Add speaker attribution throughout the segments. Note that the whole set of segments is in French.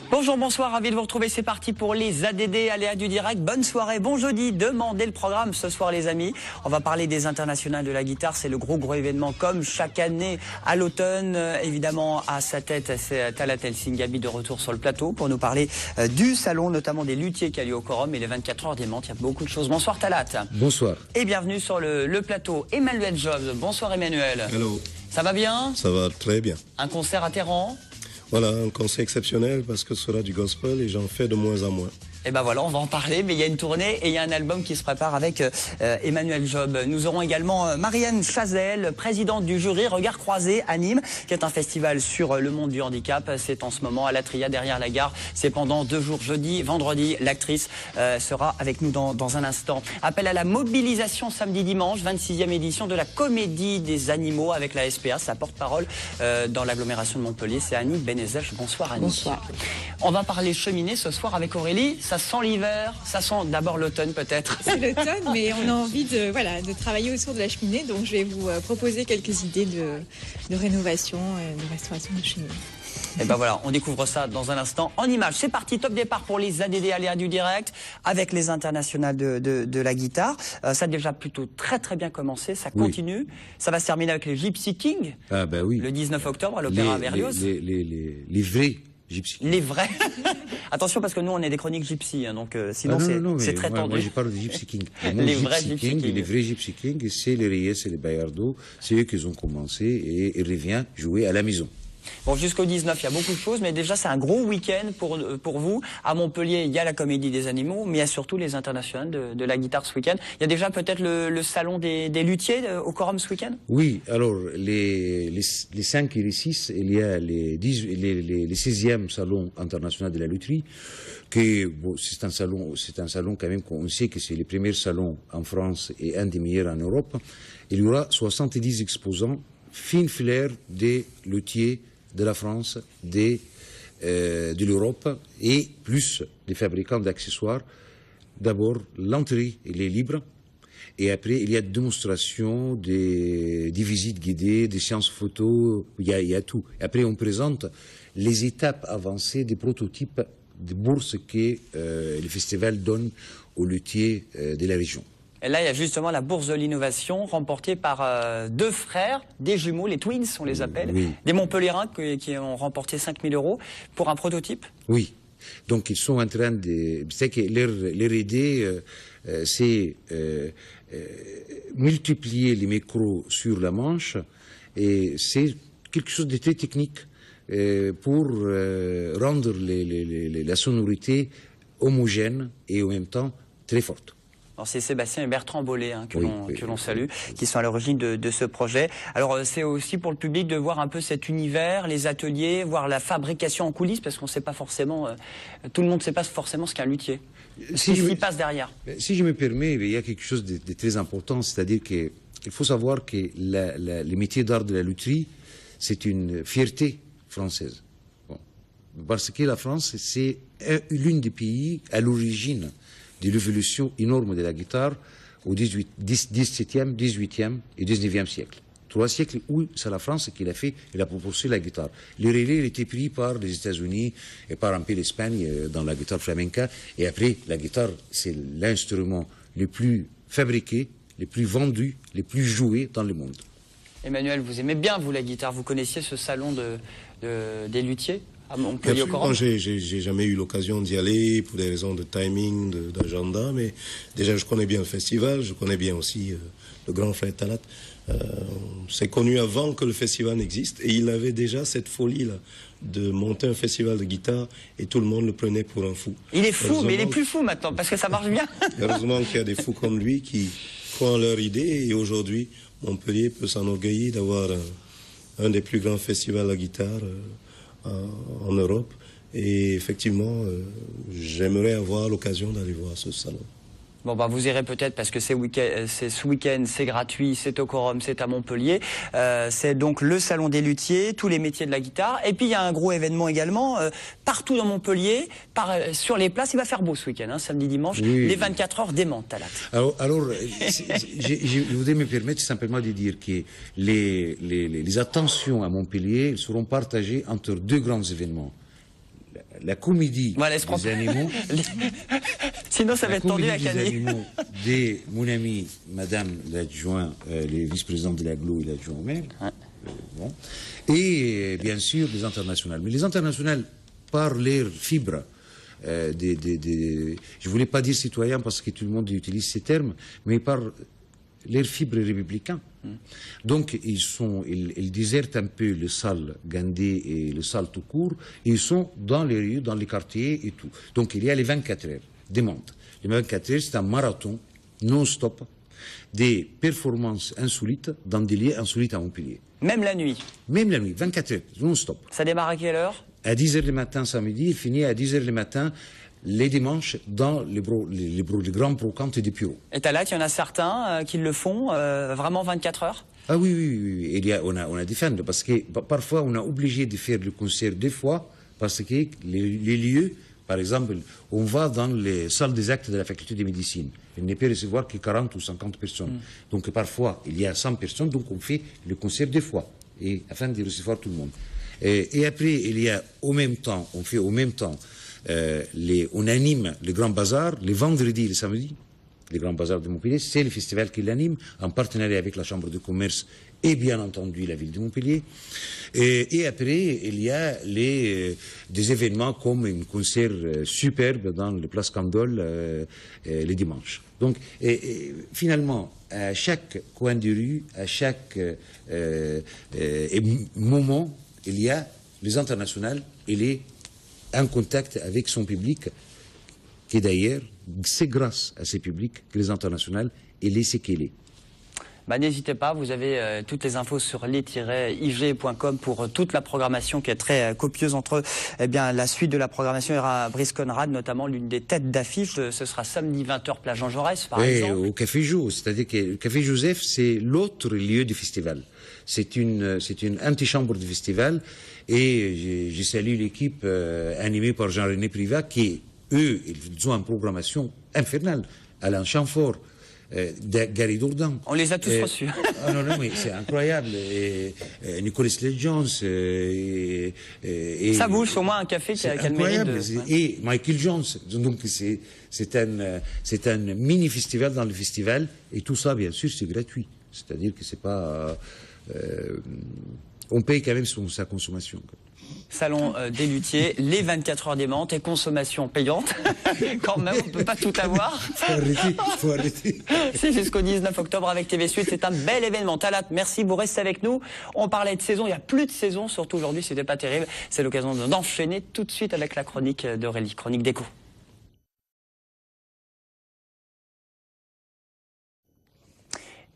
Speaker 1: Bonjour, bonsoir, ravi de vous retrouver, c'est parti pour les ADD, aléas du direct. Bonne soirée, bon jeudi, demandez le programme ce soir les amis. On va parler des internationales de la guitare, c'est le gros événement comme chaque année à l'automne. Évidemment à sa tête, c'est Talat El Singabi de retour sur le plateau pour nous parler du salon, notamment des luthiers qui a lieu au Quorum et les 24 heures des Mantes. Il y a beaucoup de choses. Bonsoir Talat.
Speaker 2: Bonsoir.
Speaker 1: Et bienvenue sur le plateau Emmanuel Jobs. Bonsoir Emmanuel.
Speaker 3: Hello.
Speaker 1: Ça va bien?
Speaker 3: Ça va très bien.
Speaker 1: Un concert à Téhéran?
Speaker 3: Voilà, un concert exceptionnel parce que ce sera du gospel et j'en fais de moins en moins.
Speaker 1: Et ben voilà, on va en parler, mais il y a une tournée et il y a un album qui se prépare avec Emmanuel Job. Nous aurons également Marianne Chazelle, présidente du jury Regard Croisé à Nîmes, qui est un festival sur le monde du handicap. C'est en ce moment à la Tria derrière la gare. C'est pendant 2 jours, jeudi, vendredi. L'actrice sera avec nous dans un instant. Appel à la mobilisation samedi dimanche, 26e édition de la Comédie des animaux avec la SPA. Sa porte-parole dans l'agglomération de Montpellier, c'est Annie Benezech. Bonsoir Annie.
Speaker 4: Bonsoir.
Speaker 1: On va parler cheminée ce soir avec Aurélie. Ça sent l'hiver, ça sent d'abord l'automne peut-être.
Speaker 4: C'est l'automne, mais on a envie de travailler autour de la cheminée, donc je vais vous proposer quelques idées de rénovation et de restauration de cheminée.
Speaker 1: Et ben voilà, on découvre ça dans un instant en images. C'est parti, top départ pour les ADD aléas du direct avec les internationales de la guitare. Ça a déjà plutôt très bien commencé, ça continue. Ça va se terminer avec les Gypsy Kings, le 19 octobre à l'Opéra à Berlioz.
Speaker 2: Les vrais Gypsy Kings.
Speaker 1: Les vrais. Attention parce que nous on est des chroniques gypsy, hein, donc sinon c'est très tendu.
Speaker 2: Moi je parle de Gypsy Kings.
Speaker 1: Les vrais Gypsy Kings.
Speaker 2: Les vrais Gypsy Kings, c'est les Reyes et les Bayardo. C'est eux qui ont commencé et ils reviennent jouer à la maison.
Speaker 1: Bon, jusqu'au 19, il y a beaucoup de choses, mais déjà, c'est un gros week-end pour vous. À Montpellier, il y a la Comédie des animaux, mais il y a surtout les internationales de la guitare ce week-end. Il y a déjà peut-être le salon des luthiers au Quorum ce week-end? Oui,
Speaker 2: alors, les 5 et les 6, il y a les 16e salon international de la lutherie, c'est un salon quand même qu'on sait que c'est le premier salon en France et un des meilleurs en Europe. Il y aura 70 exposants, fine fleur des luthiers de la France, de l'Europe et plus des fabricants d'accessoires. D'abord, l'entrée, elle est libre. Et après, il y a des démonstrations, des visites guidées, des séances photos, il y a tout. Après, on présente les étapes avancées des prototypes de bourses que le festival donne aux luthiers de la région.
Speaker 1: Et là, il y a justement la bourse de l'innovation remportée par 2 frères, des jumeaux, les twins, on les appelle, des Montpelliérains qui ont remporté 5 000 € pour un prototype.
Speaker 2: Oui. Donc, ils sont en train de... C'est que leur idée, c'est multiplier les micros sur la manche et c'est quelque chose de très technique pour rendre la sonorité homogène et en même temps très forte.
Speaker 1: C'est Sébastien et Bertrand Bollet que l'on salue, qui sont à l'origine de ce projet. Alors c'est aussi pour le public de voir un peu cet univers, les ateliers, voir la fabrication en coulisses, parce qu'on ne sait pas forcément, tout le monde ne sait pas forcément ce qu'est un luthier. Ce qui passe derrière.
Speaker 2: Si je me permets, il y a quelque chose de très important, c'est-à-dire qu'il faut savoir que le métier d'art de la lutherie, c'est une fierté française. Bon. Parce que la France, c'est l'une des pays à l'origine de l'évolution énorme de la guitare au 17e, 18e et 19e siècle. 3 siècles où c'est la France qui l'a fait, elle a proposé la guitare. Le relais a été pris par les États-Unis et par un peu l'Espagne dans la guitare flamenca. Et après, la guitare, c'est l'instrument le plus fabriqué, le plus vendu, le plus joué dans le monde.
Speaker 1: Emmanuel, vous aimez bien, vous, la guitare. Vous connaissiez ce salon des luthiers?
Speaker 3: Absolument, j'ai jamais eu l'occasion d'y aller pour des raisons de timing, d'agenda, mais déjà je connais bien le festival, je connais bien aussi le grand frère Talat. C'est connu avant que le festival n'existe et il avait déjà cette folie-là de monter un festival de guitare et tout le monde le prenait pour un fou.
Speaker 1: Il est fou, mais il est plus fou maintenant parce que ça marche bien.
Speaker 3: Heureusement qu'il y a des fous comme lui qui croient en leur idée et aujourd'hui Montpellier peut s'enorgueillir d'avoir un des plus grands festivals à guitare en Europe et effectivement j'aimerais avoir l'occasion d'aller voir ce salon.
Speaker 1: Bon, bah, vous irez peut-être parce que c'est ce week-end, c'est gratuit, c'est au Quorum, c'est à Montpellier. C'est donc le Salon des luthiers, tous les métiers de la guitare. Et puis, il y a un gros événement également, partout dans Montpellier, sur les places. Il va faire beau ce week-end, hein, samedi, dimanche,
Speaker 2: oui,
Speaker 1: les 24 heures d'Aimantes, Talat.
Speaker 2: Alors je voudrais me permettre simplement de dire que les attentions à Montpellier seront partagées entre deux grands événements. La comédie des animaux.
Speaker 1: Sinon, ça va être tendu à
Speaker 2: Cani. Animaux de mon ami, Madame l'adjoint, le vice-président de l'Aglo et l'adjoint au maire. Ouais. Bon. Et bien sûr, les internationales. Mais les internationales, par leur fibre, je ne voulais pas dire citoyens parce que tout le monde utilise ces termes, mais par leur fibre républicain. Donc, ils désertent un peu les salles Gandhi et les salles tout court, et ils sont dans les rues, dans les quartiers et tout. Donc, il y a les 24 heures d'Aimantes. Les 24 heures, c'est un marathon non-stop des performances insolites dans des lieux insolites à Montpellier.
Speaker 1: Même la nuit?
Speaker 2: Même la nuit, 24 heures, non-stop.
Speaker 1: Ça démarre à quelle heure?
Speaker 2: À 10h le matin samedi, il finit à 10h le matin les dimanches dans les grands brocantes des bureaux.
Speaker 1: Et Talat, il y en a certains qui le font vraiment 24 heures?
Speaker 2: Ah oui. On a des fans, parce que parfois on est obligé de faire le concert deux fois, parce que les lieux, par exemple, on va dans les salles des actes de la faculté de médecine. Il ne peut recevoir que 40 ou 50 personnes. Donc parfois, il y a 100 personnes, donc on fait le concert deux fois, afin de recevoir tout le monde. Et après, il y a on fait au même temps, on anime le Grand Bazar, les vendredis et les samedis, le Grand Bazar de Montpellier, c'est le festival qui l'anime, en partenariat avec la Chambre de commerce et bien entendu la ville de Montpellier. Et après, il y a des événements comme un concert superbe dans le Place Candolle les dimanches. Donc, finalement, à chaque coin de rue, à chaque moment, il y a les internationales, il est en contact avec son public, qui d'ailleurs, c'est grâce à ces publics que les internationales, il est ce qu'il est.
Speaker 1: Bah, n'hésitez pas, vous avez toutes les infos sur les-ig.com pour toute la programmation qui est très copieuse entre la suite de la programmation. Il y aura Brice Conrad, notamment l'une des têtes d'affiche. Ce sera samedi 20h, place Jean Jaurès, par exemple.
Speaker 2: Au Café Jo, c'est-à-dire que le Café Joseph, c'est l'autre lieu du festival. C'est une antichambre du festival. Et je salue l'équipe animée par Jean-René Privat qui, eux, ils ont une programmation infernale. Alain Chamfort, Gary Dourdan.
Speaker 1: On les a tous reçus.
Speaker 2: Non, mais c'est incroyable. Nicolas Jones.
Speaker 1: Ça bouge au moins un café qui a le mérite de...
Speaker 2: Et Michael Jones. Donc c'est un mini-festival dans le festival. Et tout ça, bien sûr, c'est gratuit. C'est-à-dire que c'est pas... on paye quand même sa consommation.
Speaker 1: Salon des luthiers, les 24 heures d'Aimantes et consommation payante. Quand même, on ne peut pas tout avoir.
Speaker 2: Faut arrêter.
Speaker 1: C'est jusqu'au 19 octobre avec TV Suite. C'est un bel événement. Talat, merci, vous restez avec nous. On parlait de saison, il n'y a plus de saison, surtout aujourd'hui, c'était pas terrible. C'est l'occasion d'enchaîner tout de suite avec la chronique d'Aurélie, chronique déco.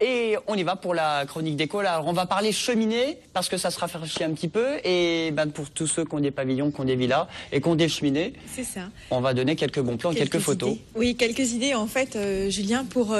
Speaker 1: Et on y va pour la chronique déco. Alors on va parler cheminée parce que ça se rafraîchit un petit peu. Et pour tous ceux qui ont des pavillons, qui ont des villas et qui ont des cheminées,
Speaker 4: c'est ça.
Speaker 1: On va donner quelques bons plans, quelques photos.
Speaker 4: Oui, quelques idées en fait, Julien, pour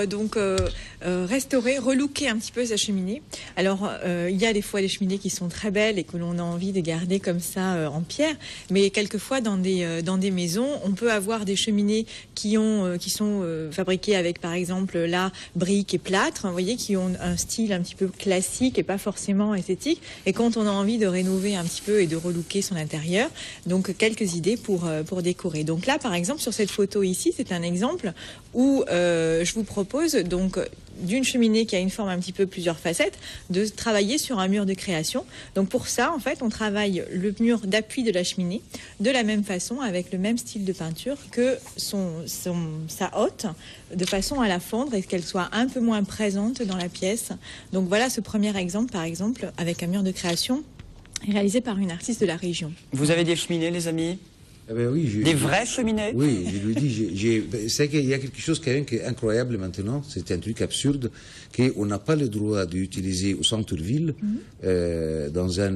Speaker 4: restaurer, relooker un petit peu sa cheminée. Alors il y a des fois des cheminées qui sont très belles et que l'on a envie de garder comme ça en pierre. Mais quelquefois dans des maisons, on peut avoir des cheminées qui sont fabriquées avec par exemple là briques et plâtre. Vous voyez, qui ont un style un petit peu classique et pas forcément esthétique. Et quand on a envie de rénover un petit peu et de relooker son intérieur, donc quelques idées pour décorer. Donc là, par exemple, sur cette photo ici, c'est un exemple où je vous propose donc d'une cheminée qui a une forme un petit peu plusieurs facettes, de travailler sur un mur de création. Donc pour ça, en fait, on travaille le mur d'appui de la cheminée de la même façon, avec le même style de peinture que sa hotte, de façon à la fondre et qu'elle soit un peu moins présente dans la pièce. Donc voilà ce premier exemple, par exemple, avec un mur de création réalisé par une artiste de la région.
Speaker 1: Vous avez des cheminées, les amis ?
Speaker 2: Oui,
Speaker 1: des vraies cheminées?
Speaker 2: Oui, je lui dis, c'est qu'il y a quelque chose quand même qui est incroyable maintenant, c'est un truc absurde, qu'on n'a pas le droit d'utiliser au centre-ville, dans un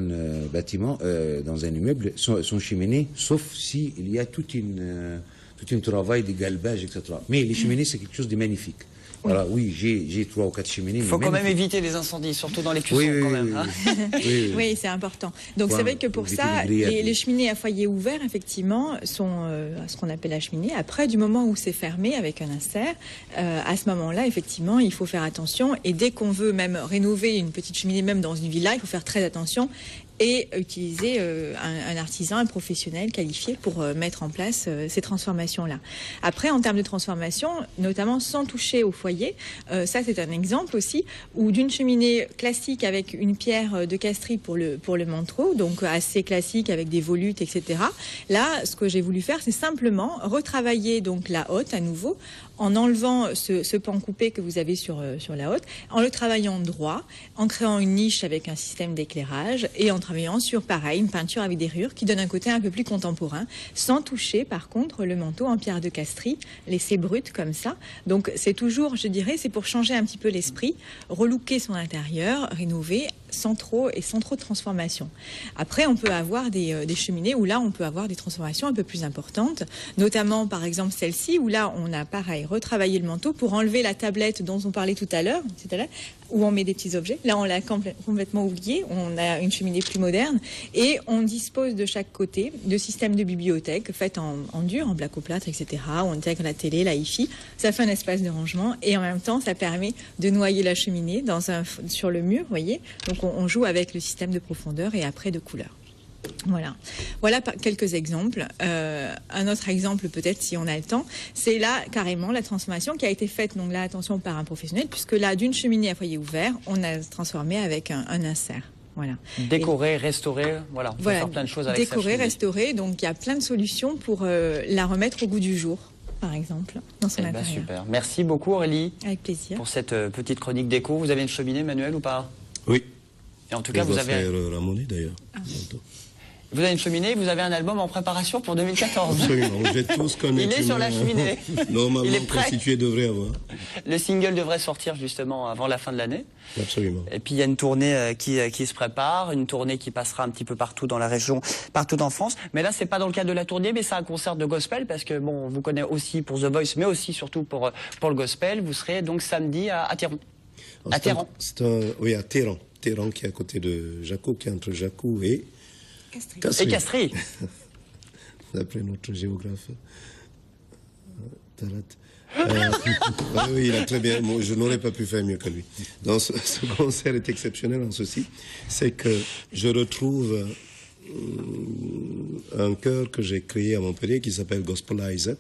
Speaker 2: bâtiment, dans un immeuble, son cheminée, sauf s'il y a toute une tout un travail de galbage, etc. Mais les cheminées, c'est quelque chose de magnifique. Voilà, oui, j'ai 3 ou 4 cheminées.
Speaker 1: Il faut quand même éviter les incendies, surtout dans les cuissons quand même. Hein.
Speaker 4: Oui, c'est important. Donc c'est vrai que pour ça, les cheminées à foyer ouvert, effectivement, sont ce qu'on appelle la cheminée. Après, du moment où c'est fermé avec un insert, à ce moment-là, effectivement, il faut faire attention. Et dès qu'on veut même rénover une petite cheminée, même dans une villa, il faut faire très attention et utiliser un artisan, un professionnel qualifié pour mettre en place ces transformations-là. Après, en termes de transformation, notamment sans toucher au foyer, ça c'est un exemple aussi, où d'une cheminée classique avec une pierre de Castries pour le Montreux, donc assez classique avec des volutes, etc. Là, ce que j'ai voulu faire, c'est simplement retravailler donc la hotte à nouveau, en enlevant ce pan coupé que vous avez sur la hotte, en le travaillant droit, en créant une niche avec un système d'éclairage et en travaillant sur, pareil, une peinture avec des rayures qui donne un côté un peu plus contemporain, sans toucher, par contre, le manteau en pierre de Castries, laissé brut comme ça. Donc, c'est toujours, je dirais, c'est pour changer un petit peu l'esprit, relooker son intérieur, rénover, sans trop de transformation. Après, on peut avoir des cheminées où là, on peut avoir des transformations un peu plus importantes, notamment, par exemple, celle-ci, où là, on a, pareil, retravaillé le manteau pour enlever la tablette dont on parlait tout à l'heure, où on met des petits objets. Là, on l'a complètement oublié. On a une cheminée plus moderne et on dispose de chaque côté de systèmes de bibliothèque faits en dur, en placo-plâtre, etc. On intègre la télé, la hi-fi. Ça fait un espace de rangement et en même temps, ça permet de noyer la cheminée sur le mur, vous voyez. Donc, on joue avec le système de profondeur et après de couleur. Voilà quelques exemples. Un autre exemple, peut-être, si on a le temps, c'est là, carrément, la transformation qui a été faite, donc là, attention, par un professionnel, puisque là, d'une cheminée à foyer ouvert, on a transformé avec un insert. Voilà.
Speaker 1: Décorer, restaurer, on peut faire plein de choses avec ça.
Speaker 4: Décorer, restaurer, donc il y a plein de solutions pour la remettre au goût du jour, par exemple, dans son intérieur.
Speaker 1: Super. Merci beaucoup, Aurélie.
Speaker 4: Avec plaisir.
Speaker 1: Pour cette petite chronique déco. Vous avez une cheminée, Manuel, ou pas?
Speaker 3: Oui.
Speaker 1: Et en tout cas, vous avez...
Speaker 3: faire ramoner, d'ailleurs.
Speaker 1: Vous avez une cheminée, vous avez un album en préparation pour 2014.
Speaker 3: Absolument, vous êtes tous comme
Speaker 1: Il est sur la cheminée.
Speaker 3: Normalement
Speaker 1: Il est prêt.
Speaker 3: constitué devrait avoir.
Speaker 1: Le single devrait sortir justement avant la fin de l'année.
Speaker 3: Absolument.
Speaker 1: Et puis il y a une tournée qui se prépare, une tournée qui passera un petit peu partout dans la région, partout en France. Mais là, c'est pas dans le cadre de la tournée, mais c'est un concert de gospel parce que bon, on vous connaît aussi pour The Voice, mais aussi surtout pour le gospel. Vous serez donc samedi à Théron. À Théron.
Speaker 3: Oui, à Théron. Théron qui est à côté de Jacou, qui est entre Jacou et
Speaker 1: Et Castries.
Speaker 3: D'après notre géographe, Talat. Oui, il a très bien. Moi, je n'aurais pas pu faire mieux que lui. Donc, ce concert est exceptionnel en ceci, c'est que je retrouve un chœur que j'ai créé à Montpellier qui s'appelle Gospelized,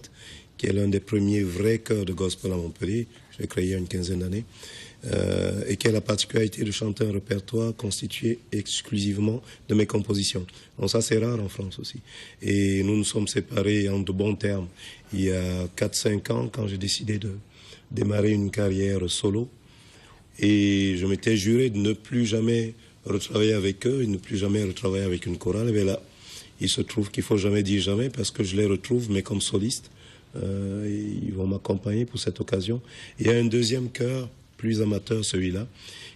Speaker 3: qui est l'un des premiers vrais chœurs de gospel à Montpellier. Je l'ai créé il y a une quinzaine d'années. Et qui a la particularité de chanter un répertoire constitué exclusivement de mes compositions. Donc ça, c'est rare en France aussi. Et nous nous sommes séparés en de bons termes il y a 4-5 ans quand j'ai décidé de démarrer une carrière solo. Et je m'étais juré de ne plus jamais retravailler avec eux et de ne plus jamais retravailler avec une chorale. Mais là, il se trouve qu'il ne faut jamais dire jamais parce que je les retrouve, mais comme soliste. Ils vont m'accompagner pour cette occasion. Il y a un deuxième chœur, plus amateur celui-là,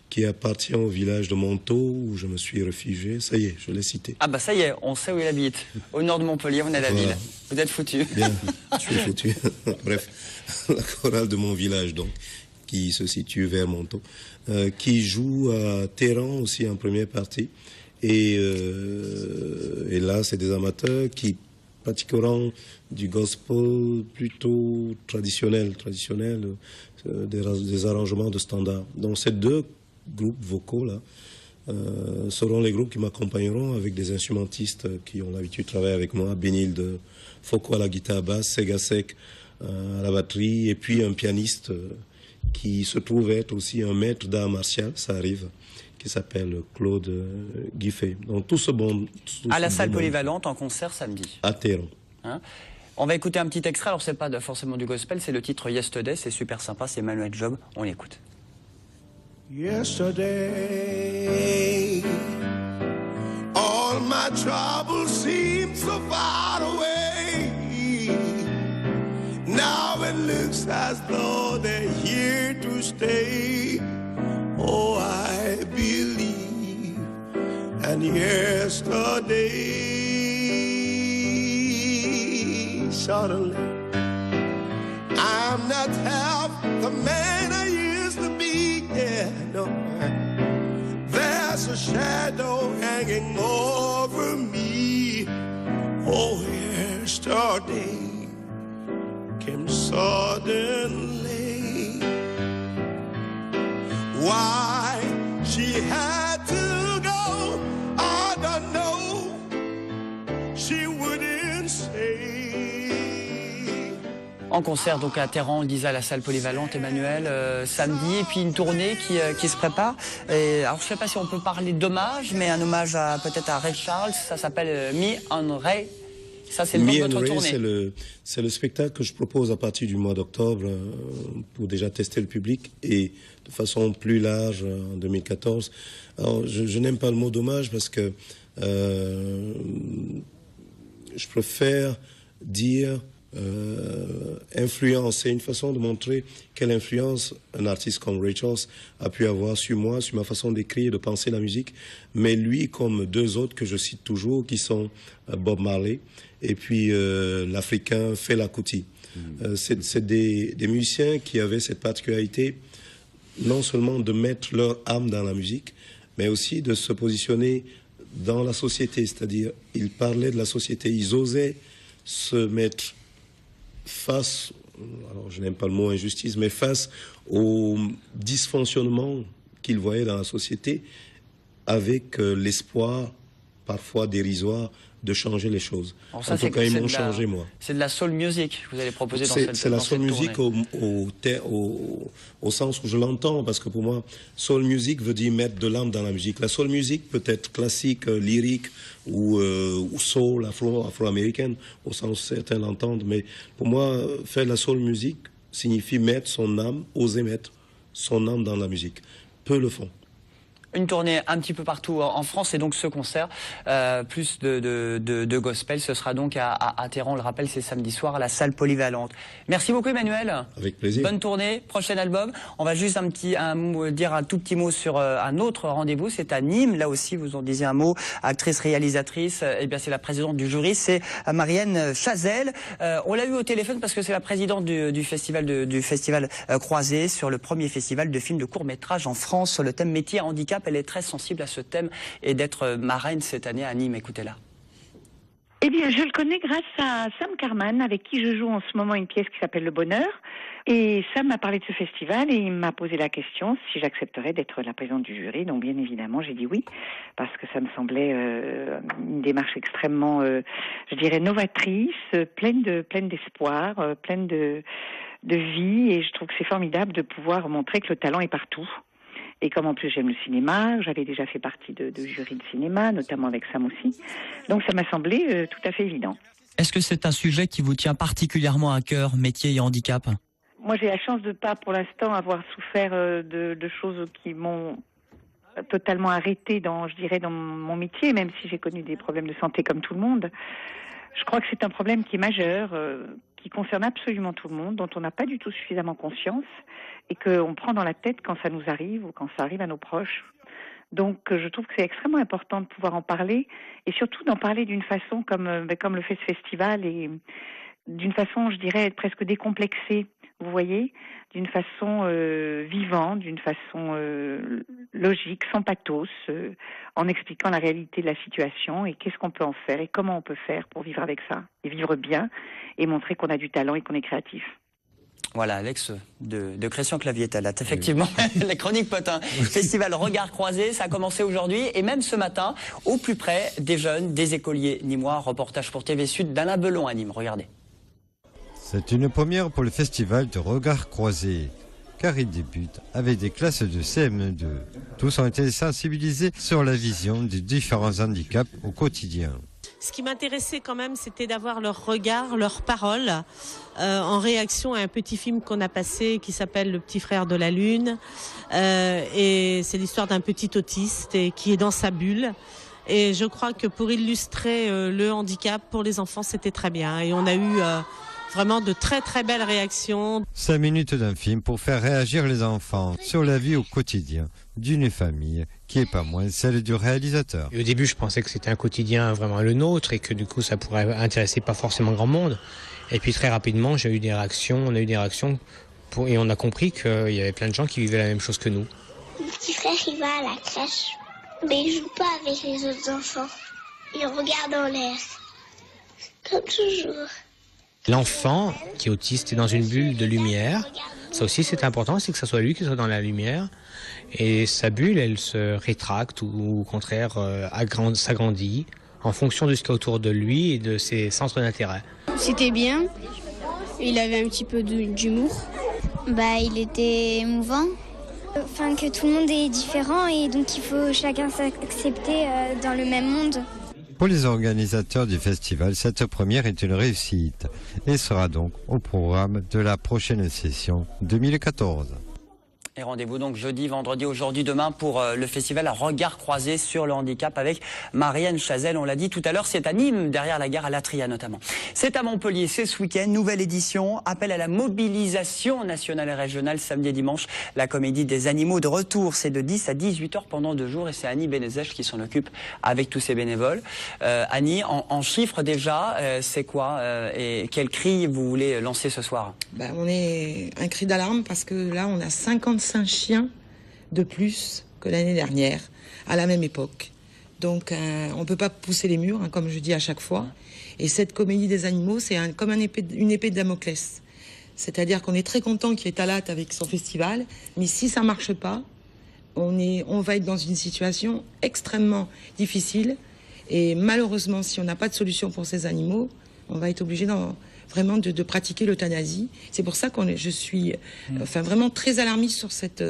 Speaker 3: qui appartient au village de Montaut où je me suis réfugié. Ça y est, je l'ai cité.
Speaker 1: Ah bah ça y est, on sait où il habite. Au nord de Montpellier, on est à la ville. Vous êtes foutu.
Speaker 3: Bien, je suis foutu. Bref, la chorale de mon village donc, qui se situe vers Montaut, qui joue à Théron aussi en première partie. Et là, c'est des amateurs qui pratiqueront du gospel plutôt traditionnel, des arrangements de standard. Donc ces deux groupes vocaux là seront les groupes qui m'accompagneront avec des instrumentistes qui ont l'habitude de travailler avec moi, Benilde Foucault à la guitare basse, Segasek à la batterie, et puis un pianiste qui se trouve être aussi un maître d'art martial, ça arrive, qui s'appelle Claude Guiffet. Donc tout ce bon...
Speaker 1: à la salle polyvalente en concert samedi.
Speaker 3: À Théron.
Speaker 1: Hein? On va écouter un petit extrait, alors c'est pas forcément du gospel, c'est le titre Yesterday, c'est super sympa, c'est Manuel Job, on l'écoute.
Speaker 5: Yesterday, all my troubles seem so far away. Now it looks as though they're here to stay. Oh, I believe. And yesterday, suddenly not half the man I used to be. Yeah, no. There's a shadow hanging over me. Oh, yesterday came suddenly. Why she had to go, I don't know. She wouldn't say.
Speaker 1: En concert donc à Téhéran, on le disait, à la salle polyvalente, Emmanuel, samedi, et puis une tournée qui se prépare. Et, alors je ne sais pas si on peut parler d'hommage, mais un hommage peut-être à Ray Charles, ça s'appelle Me and Ray. Ça c'est le nom de votre tournée.
Speaker 3: C'est le spectacle que je propose à partir du mois d'octobre pour déjà tester le public et de façon plus large en 2014. Alors je n'aime pas le mot d'hommage parce que je préfère dire influence. C'est une façon de montrer quelle influence un artiste comme Ray Charles a pu avoir sur moi, sur ma façon d'écrire, de penser la musique, mais lui comme deux autres que je cite toujours qui sont Bob Marley et puis l'Africain Fela Kuti. C'est des musiciens qui avaient cette particularité non seulement de mettre leur âme dans la musique, mais aussi de se positionner dans la société, c'est-à-dire ils parlaient de la société, ils osaient se mettre face, alors je n'aime pas le mot injustice, mais face au dysfonctionnement qu'ils voyaient dans la société, avec l'espoir, parfois dérisoire, de changer les choses.
Speaker 1: Alors ça,
Speaker 3: en tout cas, ils m'ont changé, moi.
Speaker 1: C'est de la soul music que vous allez proposer dans cette tournée.
Speaker 3: C'est la soul music au sens où je l'entends, parce que pour moi, soul music veut dire mettre de l'âme dans la musique. La soul music peut être classique, lyrique, ou soul, afro-américaine, au sens où certains l'entendent, mais pour moi, faire la soul music signifie mettre son âme, oser mettre son âme dans la musique. Peu le font.
Speaker 1: Une tournée un petit peu partout en France et donc ce concert, plus de gospel, ce sera donc à Téhéran, on le rappelle, c'est samedi soir à la salle polyvalente. Merci beaucoup Emmanuel.
Speaker 3: Avec plaisir.
Speaker 1: Bonne tournée, prochain album. On va juste dire un tout petit mot sur un autre rendez-vous, c'est à Nîmes, là aussi vous en disiez un mot, actrice, réalisatrice, eh bien c'est la présidente du jury, c'est Marianne Chazelle. On l'a eu au téléphone parce que c'est la présidente du festival Croisé, sur le premier festival de films de court-métrage en France sur le thème métier handicap. Elle est très sensible à ce thème et d'être marraine cette année à Nîmes. Écoutez-la.
Speaker 6: Eh bien, je le connais grâce à Sam Carman, avec qui je joue en ce moment une pièce qui s'appelle Le Bonheur. Et Sam m'a parlé de ce festival et il m'a posé la question si j'accepterais d'être la présidente du jury. Donc, bien évidemment, j'ai dit oui, parce que ça me semblait une démarche extrêmement, je dirais, novatrice, pleine d'espoir, pleine de vie. Et je trouve que c'est formidable de pouvoir montrer que le talent est partout. Et comme en plus j'aime le cinéma, j'avais déjà fait partie de jury de cinéma, notamment avec Sam aussi. Donc ça m'a semblé tout à fait évident.
Speaker 1: Est-ce que c'est un sujet qui vous tient particulièrement à cœur, métier et handicap ?
Speaker 6: Moi j'ai la chance de pas pour l'instant avoir souffert de choses qui m'ont totalement arrêté dans mon métier, même si j'ai connu des problèmes de santé comme tout le monde. Je crois que c'est un problème qui est majeur, qui concerne absolument tout le monde, dont on n'a pas du tout suffisamment conscience et qu'on prend dans la tête quand ça nous arrive ou quand ça arrive à nos proches. Donc je trouve que c'est extrêmement important de pouvoir en parler et surtout d'en parler d'une façon comme le fait ce festival et d'une façon, je dirais, presque décomplexée, vous voyez, d'une façon vivante, d'une façon logique, sans pathos, en expliquant la réalité de la situation et qu'est-ce qu'on peut en faire et comment on peut faire pour vivre avec ça et vivre bien et montrer qu'on a du talent et qu'on est créatif.
Speaker 1: Voilà, Alex de Christian Clavier-Talat. Effectivement, la chronique potin. Festival Regard Croisé, ça a commencé aujourd'hui et même ce matin, au plus près des jeunes, des écoliers nîmois. Reportage pour TV Sud d'Alain Belon à Nîmes. Regardez.
Speaker 7: C'est une première pour le festival de Regard Croisé, car il débute avec des classes de CM2. Tous ont été sensibilisés sur la vision des différents handicaps au quotidien.
Speaker 8: Ce qui m'intéressait quand même, c'était d'avoir leur regard, leurs paroles, en réaction à un petit film qu'on a passé qui s'appelle Le petit frère de la lune. Et c'est l'histoire d'un petit autiste qui est dans sa bulle. Et je crois que pour illustrer le handicap pour les enfants, c'était très bien. Et on a eu vraiment de très très belles réactions. 5
Speaker 7: minutes d'un film pour faire réagir les enfants sur la vie au quotidien d'une famille qui est pas moins celle du réalisateur.
Speaker 9: Et au début, je pensais que c'était un quotidien vraiment le nôtre et que du coup, ça pourrait intéresser pas forcément grand monde. Et puis très rapidement, on a eu des réactions Et on a compris qu'il y avait plein de gens qui vivaient la même chose que nous.
Speaker 10: Mon petit frère, il va à la crèche, mais il joue pas avec les autres enfants. Il regarde en l'air, comme toujours.
Speaker 9: L'enfant qui est autiste est dans une bulle de lumière. Ça aussi, c'est important, c'est que ça soit lui qui soit dans la lumière. Et sa bulle, elle se rétracte ou au contraire s'agrandit en fonction de ce qu'il y a autour de lui et de ses centres d'intérêt.
Speaker 10: C'était bien. Il avait un petit peu d'humour. Il était émouvant. Enfin, que tout le monde est différent et donc il faut chacun s'accepter dans le même monde.
Speaker 7: Pour les organisateurs du festival, cette première est une réussite et sera donc au programme de la prochaine session 2014.
Speaker 1: Et rendez-vous donc jeudi, vendredi, aujourd'hui, demain pour le festival à Regard Croisé sur le handicap avec Marianne Chazelle. On l'a dit tout à l'heure, c'est à Nîmes, derrière la gare à Latria notamment. C'est à Montpellier, c'est ce week-end, nouvelle édition, appel à la mobilisation nationale et régionale samedi et dimanche. La comédie des animaux de retour, c'est de 10 à 18h pendant 2 jours et c'est Annie Benezech qui s'en occupe avec tous ses bénévoles. Annie, en chiffres déjà, c'est quoi et quel cri vous voulez lancer ce soir?
Speaker 11: On est un cri d'alarme parce que là on a 55 chiens de plus que l'année dernière, à la même époque. Donc on ne peut pas pousser les murs, comme je dis à chaque fois. Et cette comédie des animaux, c'est comme une épée de Damoclès. C'est-à-dire qu'on est très content qu'il y ait Talat avec son festival, mais si ça ne marche pas, on va être dans une situation extrêmement difficile. Et malheureusement, si on n'a pas de solution pour ces animaux, on va être obligé vraiment de pratiquer l'euthanasie. C'est pour ça que je suis vraiment très alarmiste sur cette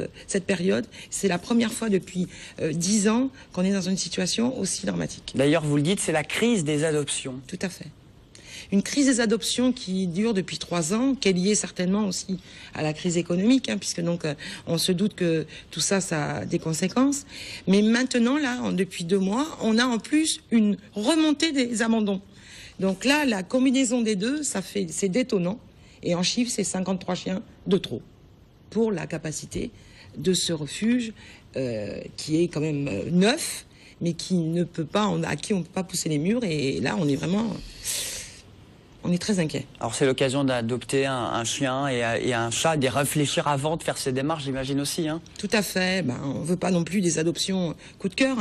Speaker 11: période. C'est la première fois depuis 10 ans qu'on est dans une situation aussi dramatique.
Speaker 1: D'ailleurs, vous le dites, c'est la crise des adoptions.
Speaker 11: Tout à fait. Une crise des adoptions qui dure depuis 3 ans, qui est liée certainement aussi à la crise économique, puisque donc on se doute que tout ça, ça a des conséquences. Mais maintenant, là, depuis 2 mois, on a en plus une remontée des abandons. Donc là, la combinaison des deux, c'est détonnant. Et en chiffres, c'est 53 chiens de trop pour la capacité de ce refuge qui est quand même neuf, mais à qui on ne peut pas pousser les murs. Et là, on est très inquiet.
Speaker 1: Alors c'est l'occasion d'adopter un chien et un chat, de réfléchir avant de faire ces démarches, j'imagine aussi.
Speaker 11: Tout à fait. On ne veut pas non plus des adoptions coup de cœur.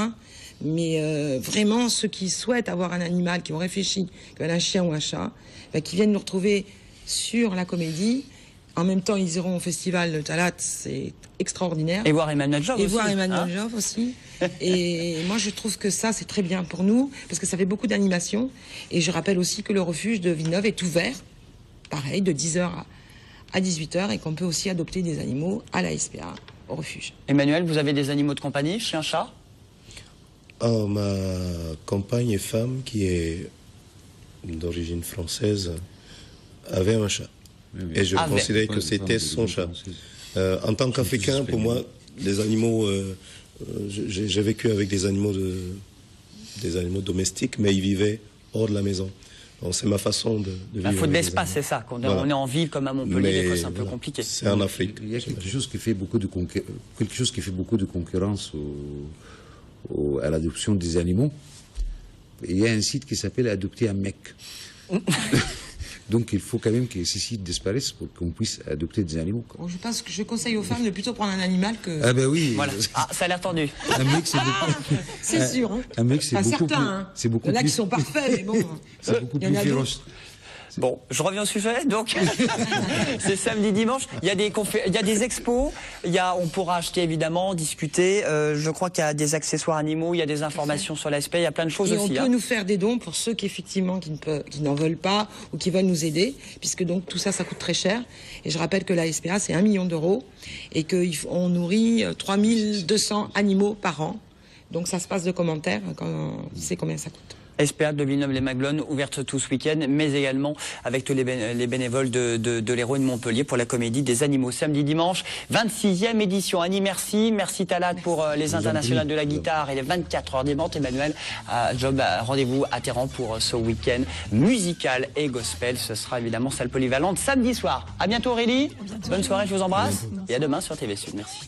Speaker 11: Mais vraiment, ceux qui souhaitent avoir un animal, qui ont réfléchi, qui veulent un chien ou un chat, qui viennent nous retrouver sur la comédie. En même temps, ils iront au festival de Talat, c'est extraordinaire.
Speaker 1: Et voir Emmanuel Jove aussi.
Speaker 11: Et voir Emmanuel Jove aussi. Et moi, je trouve que ça, c'est très bien pour nous, parce que ça fait beaucoup d'animation. Et je rappelle aussi que le refuge de Villeneuve est ouvert, pareil, de 10h à 18h, et qu'on peut aussi adopter des animaux à la SPA, au refuge.
Speaker 1: Emmanuel, vous avez des animaux de compagnie, chien, chat?
Speaker 3: Ma compagne et femme, qui est d'origine française, avait un chat. Et je considérais que c'était son chat. En tant qu'Africain, pour moi, les animaux... j'ai vécu avec des animaux domestiques, mais ils vivaient hors de la maison. C'est ma façon de vivre.
Speaker 1: Il faut de l'espace, c'est ça. Quand on est en ville comme à Montpellier, c'est un peu compliqué.
Speaker 3: C'est en Afrique.
Speaker 2: Il y a quelque chose qui fait beaucoup de concurrence à l'adoption des animaux. Il y a un site qui s'appelle Adopter un mec. Donc il faut quand même que ces sites disparaissent pour qu'on puisse adopter des animaux.
Speaker 11: Je pense que je conseille aux femmes de plutôt prendre un animal que...
Speaker 2: Ah ben oui.
Speaker 1: Voilà. Ça a l'air tendu.
Speaker 2: Un mec, c'est
Speaker 11: c'est sûr.
Speaker 2: Un mec, c'est beaucoup plus...
Speaker 11: C'est beaucoup plus... Il y en a qui sont parfaits, mais bon...
Speaker 2: C'est beaucoup plus féroce.
Speaker 1: Bon, je reviens au sujet, donc c'est samedi, dimanche, il y a des expos, on pourra acheter évidemment, discuter, je crois qu'il y a des accessoires animaux, il y a des informations sur l'aspect, il y a plein de choses aussi.
Speaker 11: On peut nous faire des dons pour ceux qui effectivement qui n'en veulent pas ou qui veulent nous aider, puisque donc tout ça, ça coûte très cher. Et je rappelle que la SPA, c'est 1 million d'euros et qu'on nourrit 3200 animaux par an. Donc ça se passe de commentaires quand on sait combien ça coûte.
Speaker 1: SPA de Villeneuve-les-Maglones, ouverte tout ce week-end, mais également avec tous les bénévoles de l'Hérault de Montpellier pour la comédie des animaux. Samedi, dimanche, 26e édition. Annie, merci. Merci Talat pour les internationales de la guitare et les 24 heures des ventes. Emmanuel Jove, rendez-vous à Téhéran pour ce week-end musical et gospel. Ce sera évidemment salle polyvalente samedi soir. À bientôt Aurélie. Bonne soirée, je vous embrasse. Et à demain sur TV Sud. Merci.